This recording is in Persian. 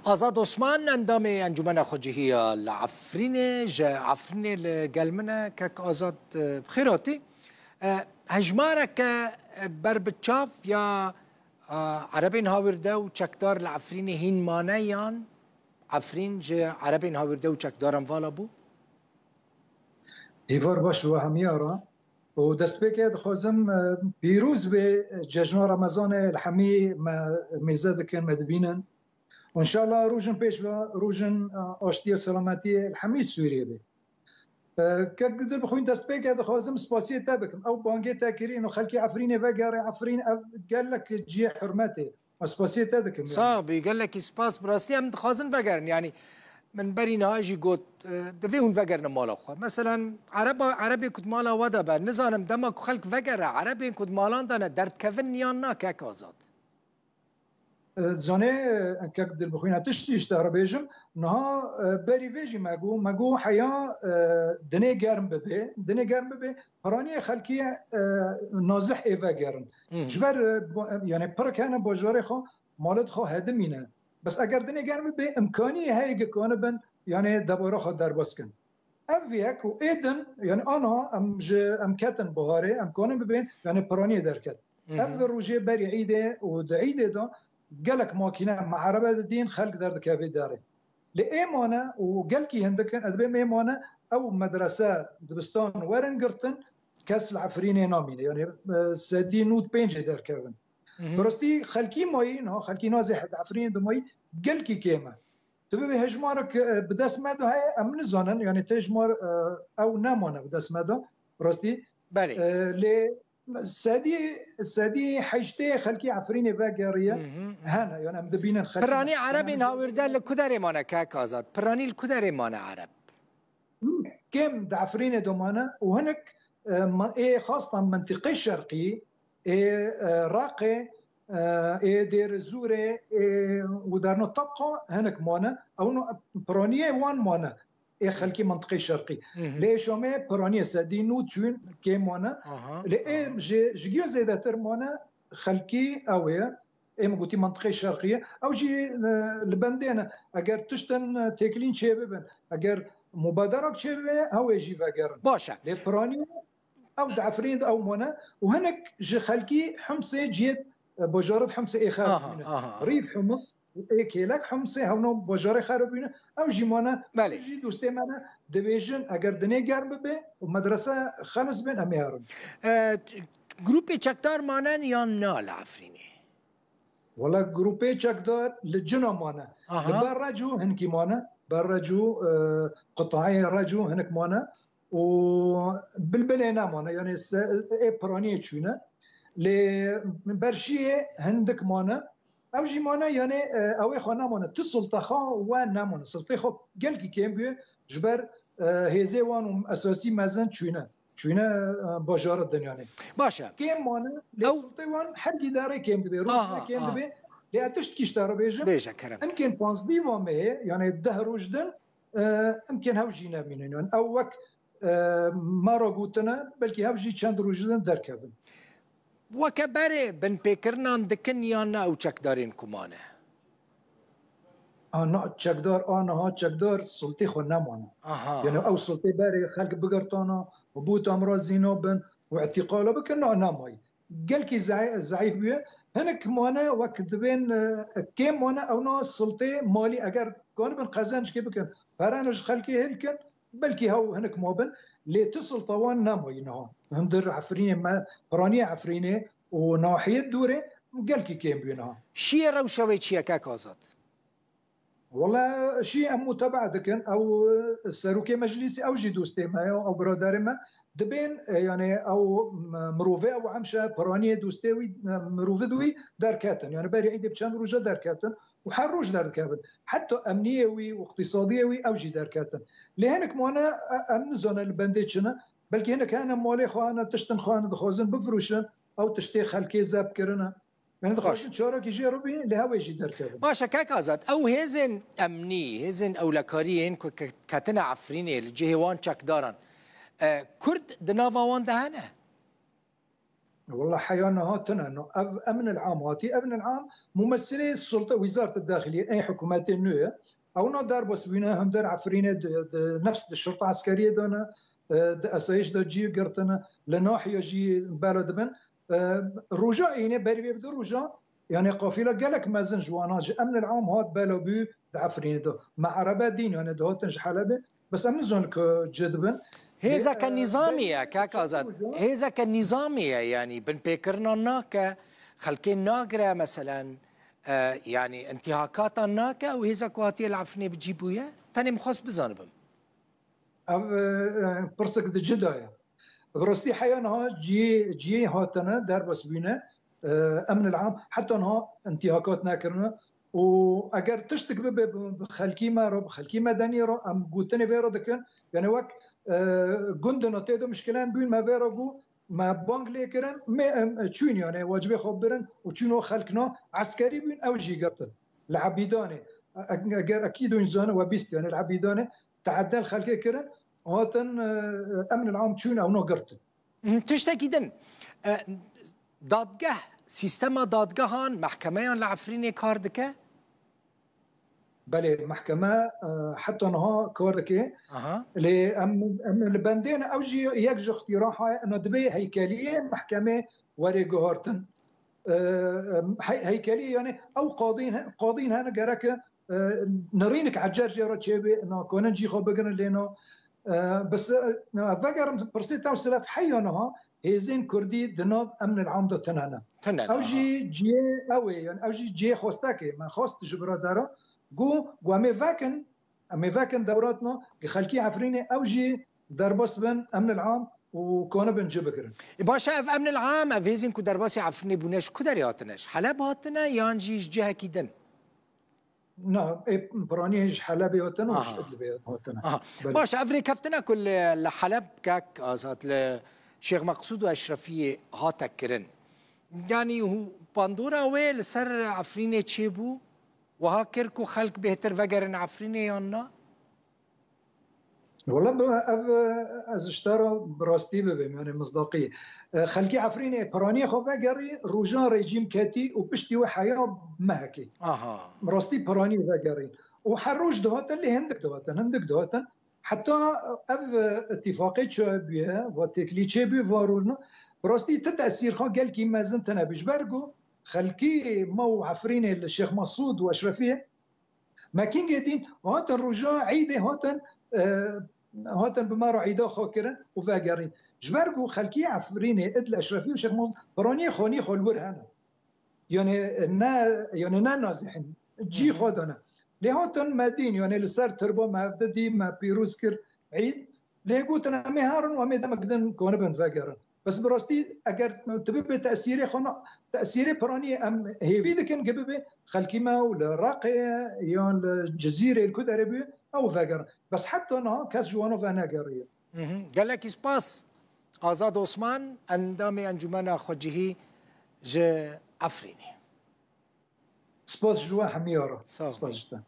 آزاد عثمان اندام انجمن خواجهی العفرین جا عفرین القلمنه كك آزاد بخيراتي هجمارة بر بتشاف يا عربين هاورده و چکدار العفرین هین مانه یان عفرین جا عربين هاورده و چکدارم والا بو ایوار باش و همیارا و دست بکید خوزم پیروز به جشن رمضان الحمی میزه دکن مدبینن و انشاءالله روزن پیش و روزن آشتی سلامتی الحمی سوریه بی که قدر بخوین دست بکید خوزم سپاسی تبکم او بانگی تاکرین و خلکی عفرین وگاره عفرین قال لك جی حرمته و سپاسی تدکم صابي قال لك سباس براستي هم خازن بقرن يعني من برين هاجي قوت دفيهن فقرن مالا خو مثلا عربي كنت مالا ودا بر نزانم دمك خلق فقره عربي كنت مالان دانا درد كفن يانا كاك آزاد زانه که دل بخوین تشتیش داره بیشم نه بری ویجی مگو حیا دنیا گرم ببه پرانی خلکی نازح ایوا گرم جبر یعنی پر کنه باجاره خو مالت خو هدمینه بس اگر دنیا گرم به امکانی هایی کنه بن یعنی دباره خو در باز کن اویک و ایدن یعنی آنها ام کتن بهاره امکانه ببین یعنی پرانی درکت اول روزه بری عیده و عیده دا قالك ماكينه مع عربه الدين خلق درد كافي داري لإيمانه وقالكي هندكن أدبي إيمانه أو مدرسة دبستان ورنقرتن كاس العفريني نامينه يعني سدي نوت بينج دار كافن برستي خلكي ماي نها خلكي نازح عفرين دماي قالكي كيما تبي هجمارك بداس مادو هاي أمن زانن يعني تجمر أو نامانه بداس مادو برستي بالي سادي حيشتي خلكي عفريني باقريه هنا يعني ام دبينا خلكي براني عربي ناورده لكدري مانا كاك آزاد براني الكدري مانا عرب كم دعفريني دومانا وهنك ايه خاصة منطقة الشرقي ايه راقي ايه دير زوري ودارنو طبقة هنك مانا او برانيه وان مانا ايه خلكي منطقه الشرقي ليش ما برانيه سادينو تشون كيمونا ليه جيو زيداتر مونا خلكي اويا ايه مقولتي منطقه الشرقيه او جي لبندينا اگر تشتن تكلين شبابن اگر مبادره شباب او يجي فاقر باشا ليه برانيه او دعفرين او مونا وهناك جي خلكي حمصه جيت بجارة حمصه ايه خارب ريف حمص كيلك حمصي هونو بجاري خرابينه او جيمانا جي دوستي مانا دبيجن اگر دني گرم به ومدرسه خلص بين اميارن جروبي چکدار مانن یا نال عفريني والله جروبي چکدار لجنا مانا برجو هنكي مانا برجو قطاعي رجو هنك مانا وبالبلينا مانا يعني اي برانيه تشونا لبرشيه هندك مانا او جی مانه یعنی اوی خانه مانه تو سلطه خواه و نمانه سلطه خواه گل که کم بیه جبر هیزه وان اساسی مزن چوینه باجارت دنیانه باشه کم مانه لی سلطه وان حقی داره کم دبی روز کم دبی لی اتشت کش داره بیجم امکن 15 وان به یعنی 10 روز دن امکن هاو جی نبینن یعنی او وک ما را گوتنه بلکه هاو جی چند روز دن درکبن وكبري بن بيكرنان دكن يانا او چکدارين كمانه انا چکدار آنها چکدار سلطه خو نمانه يعني او سلطه باري خلق بقرطانا وبوت امراض زينوبن واعتقاله بكنا نماي قال كي ضعيف بيه هنك مانا وقت بين كم مانا او ناس سلطه مالي اگر كان بن قزنج كي بكن فرانج خلقي هلكن بلكي هو هنك موبن لي تصل طوان نامي نها هندر عفريني ما براني عفريني وناحيه دوره قال كي كيم بينها شي روشوي شي كاك آزاد والله شيء متابعه دكن او سروكي مجلسي او جي دوستي ما او برادر ما دبين يعني او مروفه او عمشه براني دوستي مروفدوي دركاتن يعني باري عيد بشان روجا دركاتن وحروج دركاتن حتى امنيوي واقتصاديوي او جي دركاتن لهنك مانا امن زون البنديتشنا بلكي هنا كان مولي خوانا تشتن خوانا دخوزن بفروشن او تشتي خلكي زاب كرنا يعني دخوزن شارك يجي ربي لهوا يجي دركاتن باشا كاك آزاد او هزن امني هزن اولكاريين كاتنا عفريني الجهوان چكدارن كرد دناوا وان دهنه والله حيانا هاتنا انه امن العام هاتي امن العام ممثلي السلطه وزاره الداخليه اي حكومات النويه او نادر بس بينا هم در عفرينه نفس الشرطه العسكريه دونا اسايش دو جي قرتنا لناحيه جي بلد من رجاء يعني بري بدو رجاء يعني قافله قالك مازن جوانا امن العام هات بالو بي عفرينه دو مع عربات دين يعني دو هاتنج حلبه بس امن زونك جدبن هذا كنظامية كاك آزاد هذا كنظامية يعني بن بيكرنا ناكا خلكين ناقرة مثلا يعني انتهاكات ناكا وهذا كواتي العفني بتجيبويا تاني مخص بزانبهم برسك د جدايا برستي حيانا جي هاتنا در بس بينا امن العام حتى انها انتهاكات ناكرنا واگر تشتك بخلكي ما رو بخلكي مدني رو ام قوتني فيرو دكن يعني وك جندنا تيدو مشكلان بين ما فيرو بو ما بانك ليكرن ما تشون يعني واجبي خبرن وتشونو خلقنا عسكري بين او جي قرتن العبيداني اگر اكيد انزان وبيست يعني العبيداني تعدل خلقي كرن هاتن امن العام تشون او نو قرتن تشتكي دن دادگه سیستم دادگاهان محکمه لعفرین کار دکه؟ بله محکمه حتی انها کار دکه لی البندين اوجي يكج اقتراحها انه دبي هيكليه محكمه وري جهارتن هيكليه يعني او قاضين هنا جرك نرينك عجار جرا تشبي انه كون نجي خو بقن لينو بس فكر برسيت او سلف حيونها هيزين كردي دنوب امن العام دو تنانا اوجي جي اوي يعني اوجي جي خوستاكي ما خوست جبرا دارا جو امي فاكن دوراتنا خلكي عفريني اوجي دربس بن امن العام وكون بنجي بكرن باشا اف امن العام افيزين كو درباسي عفريني بونش كدر ياتنش حلب هاتنا يانجي جهه كيدن نعم برانيج حلب ياتن وش ادلب هاتنا باشا افري كفتنا كل لحلب كاك ازات لشيخ مقصود واشرفيه هاتكرن يعني هو باندورا ويل سر عفريني تشيبو وهاكركو خلق بهتر وقرن عفريني يانا والله از اشترى براستي ببم يعني مصداقية خلقي عفريني براني خو وقري روجان ريجيم كاتي وبشتي وحياة مهكي براستي براني وقري وحروج دوهاتن اللي هندك دوهاتن حتى اف اتفاقي تشابيه وتكلي تشابي فارورنا براستي تتأثير خو قال كي مازن تنابش برقو خلقي مو عفريني الشيخ مقصود واشرفيه ما كين قاعدين هاتن رجاء عيده هاتن بمارو عيده خوكرن وفاقرين جبرقو خلقي عفريني ادل اشرفيه وشيخ مقصود براني خوني خلور هنا يعني نا نازحين جي خودنا لهاتن مدين يعني لسر تربو ما فددي ما بيروسكر عيد لهقوتنا مهارن ومي دمكدن كون بن فاقرن بس براستي اگر تبي تاثيري خنا تاثيري براني ام هيفي دكن قبل خلكي ما ولا راقيه يون الجزيره الكود عربي او فاقر بس حتى انا كاس جوانو فانا قريه قال لك سباس آزاد عثمان اندامي انجمن خوجهي ج عفريني سباس جوا حمياره سباس جدا